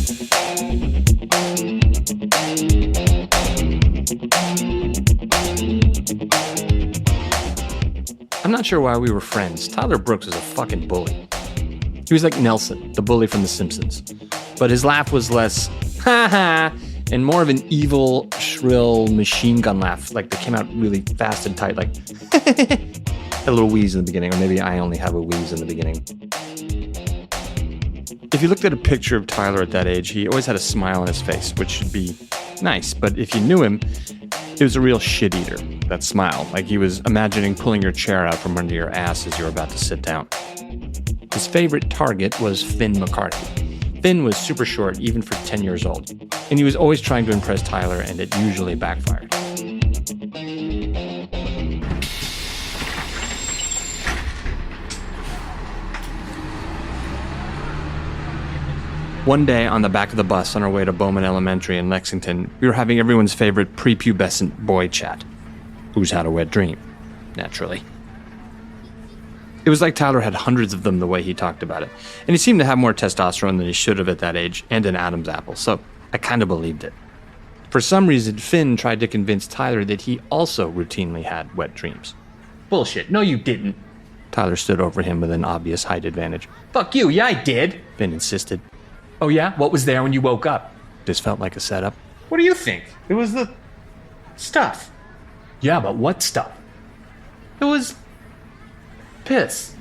I'm not sure why we were friends. Tyler Brooks was a fucking bully. He was like Nelson, the bully from The Simpsons. But his laugh was less, ha ha, and more of an evil, shrill machine gun laugh, like that came out really fast and tight, like a little wheeze in the beginning, or maybe I only have a wheeze in the beginning. If you looked at a picture of Tyler at that age, he always had a smile on his face, which should be nice, but if you knew him, he was a real shit eater, that smile, like he was imagining pulling your chair out from under your ass as you were about to sit down. His favorite target was Finn McCarthy. Finn was super short, even for 10 years old, and he was always trying to impress Tyler, and it usually backfired. One day, on the back of the bus on our way to Bowman Elementary in Lexington, we were having everyone's favorite prepubescent boy chat. Who's had a wet dream? Naturally. It was like Tyler had hundreds of them the way he talked about it, and he seemed to have more testosterone than he should have at that age, and an Adam's apple, so I kind of believed it. For some reason, Finn tried to convince Tyler that he also routinely had wet dreams. Bullshit, no you didn't. Tyler stood over him with an obvious height advantage. Fuck you, yeah I did. Finn insisted. Oh yeah? What was there when you woke up? This felt like a setup. What do you think? It was the stuff. Yeah, but what stuff? It was piss.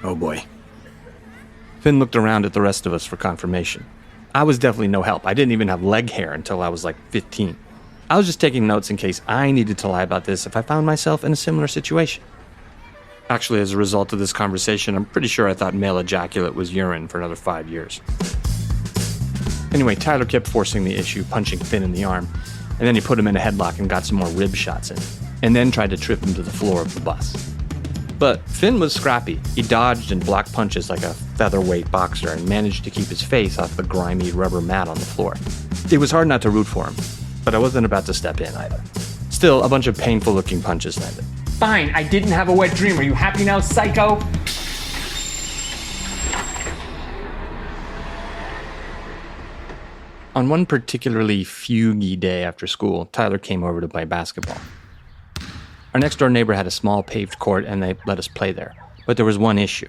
Oh boy. Finn looked around at the rest of us for confirmation. I was definitely no help. I didn't even have leg hair until I was like 15. I was just taking notes in case I needed to lie about this if I found myself in a similar situation. Actually, as a result of this conversation, I'm pretty sure I thought male ejaculate was urine for another 5 years. Anyway, Tyler kept forcing the issue, punching Finn in the arm, and then he put him in a headlock and got some more rib shots in, and then tried to trip him to the floor of the bus. But Finn was scrappy. He dodged and blocked punches like a featherweight boxer and managed to keep his face off the grimy rubber mat on the floor. It was hard not to root for him, but I wasn't about to step in either. Still, a bunch of painful-looking punches landed. Fine, I didn't have a wet dream. Are you happy now, psycho? On one particularly fuguey day after school, Tyler came over to play basketball. Our next-door neighbor had a small paved court, and they let us play there. But there was one issue.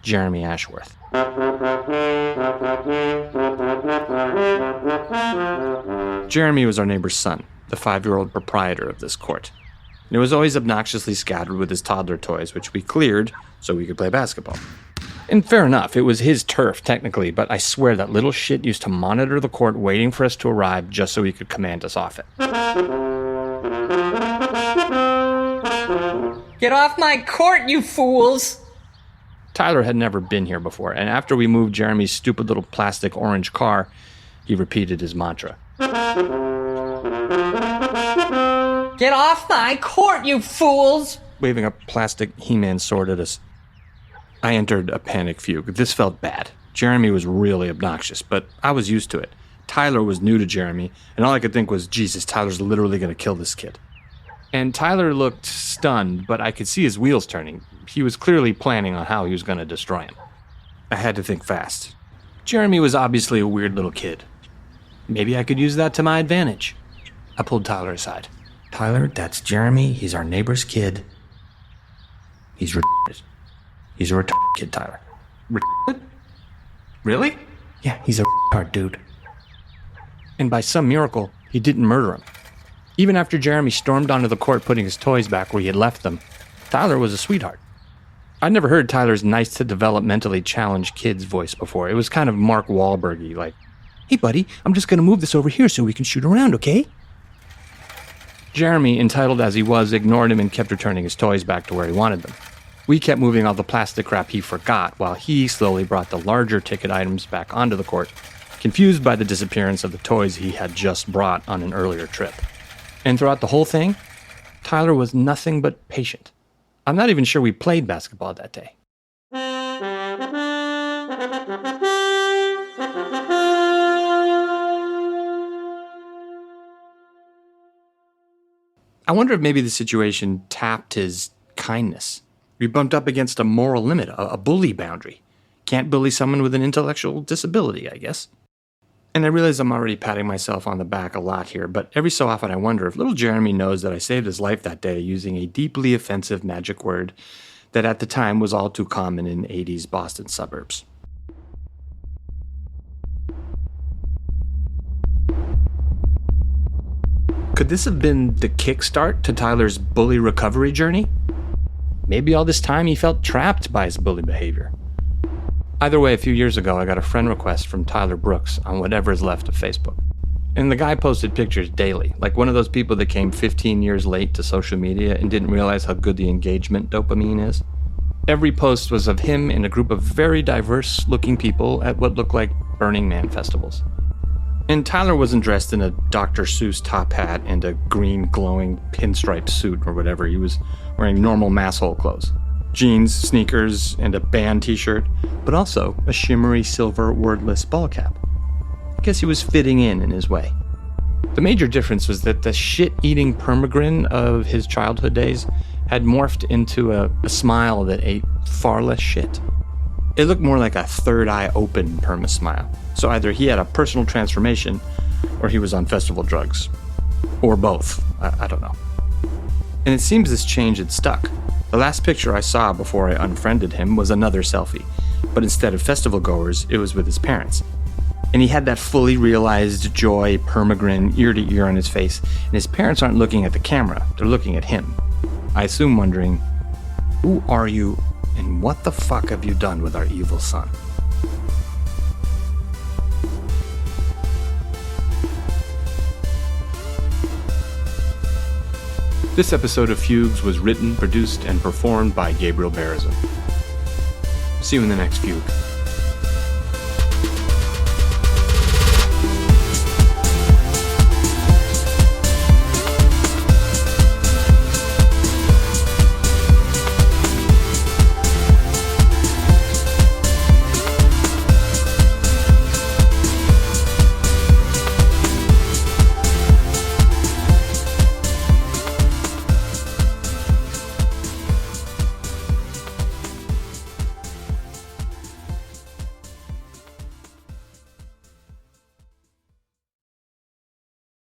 Jeremy Ashworth. Jeremy was our neighbor's son, the 5-year-old proprietor of this court. And it was always obnoxiously scattered with his toddler toys, which we cleared so we could play basketball. And fair enough, it was his turf, technically, but I swear that little shit used to monitor the court waiting for us to arrive just so he could command us off it. Get off my court, you fools! Tyler had never been here before, and after we moved Jeremy's stupid little plastic orange car, he repeated his mantra. Get off my court, you fools! Waving a plastic He-Man sword at us. I entered a panic fugue. This felt bad. Jeremy was really obnoxious, but I was used to it. Tyler was new to Jeremy, and all I could think was, Jesus, Tyler's literally going to kill this kid. And Tyler looked stunned, but I could see his wheels turning. He was clearly planning on how he was going to destroy him. I had to think fast. Jeremy was obviously a weird little kid. Maybe I could use that to my advantage. I pulled Tyler aside. Tyler, that's Jeremy. He's our neighbor's kid. He's retarded. He's a retarded kid, Tyler. Retarded? Really? Yeah, he's a retarded dude. And by some miracle, he didn't murder him. Even after Jeremy stormed onto the court putting his toys back where he had left them, Tyler was a sweetheart. I'd never heard Tyler's nice to developmentally challenged kid's voice before. It was kind of Mark Wahlberg-y, like, hey buddy, I'm just gonna move this over here so we can shoot around, okay? Jeremy, entitled as he was, ignored him and kept returning his toys back to where he wanted them. We kept moving all the plastic crap he forgot, while he slowly brought the larger ticket items back onto the court, confused by the disappearance of the toys he had just brought on an earlier trip. And throughout the whole thing, Tyler was nothing but patient. I'm not even sure we played basketball that day. I wonder if maybe the situation tapped his kindness. We bumped up against a moral limit, a bully boundary. Can't bully someone with an intellectual disability, I guess. And I realize I'm already patting myself on the back a lot here, but every so often I wonder if little Jeremy knows that I saved his life that day using a deeply offensive magic word that at the time was all too common in 80s Boston suburbs. Could this have been the kickstart to Tyler's bully recovery journey? Maybe all this time he felt trapped by his bully behavior. Either way, a few years ago, I got a friend request from Tyler Brooks on whatever is left of Facebook. And the guy posted pictures daily, like one of those people that came 15 years late to social media and didn't realize how good the engagement dopamine is. Every post was of him and a group of very diverse-looking people at what looked like Burning Man festivals. And Tyler wasn't dressed in a Dr. Seuss top hat and a green glowing pinstripe suit or whatever. He was wearing normal masshole clothes. Jeans, sneakers, and a band t-shirt, but also a shimmery silver wordless ball cap. I guess he was fitting in his way. The major difference was that the shit-eating permagrin of his childhood days had morphed into a smile that ate far less shit. It looked more like a third eye open perma-smile. So either he had a personal transformation, or he was on festival drugs. Or both. I don't know. And it seems this change had stuck. The last picture I saw before I unfriended him was another selfie, but instead of festival goers, it was with his parents. And he had that fully realized joy, permagrin, ear to ear on his face, and his parents aren't looking at the camera, they're looking at him. I assume wondering, who are you, and what the fuck have you done with our evil son? This episode of Fugues was written, produced, and performed by Gabriel Berezin. See you in the next Fugue.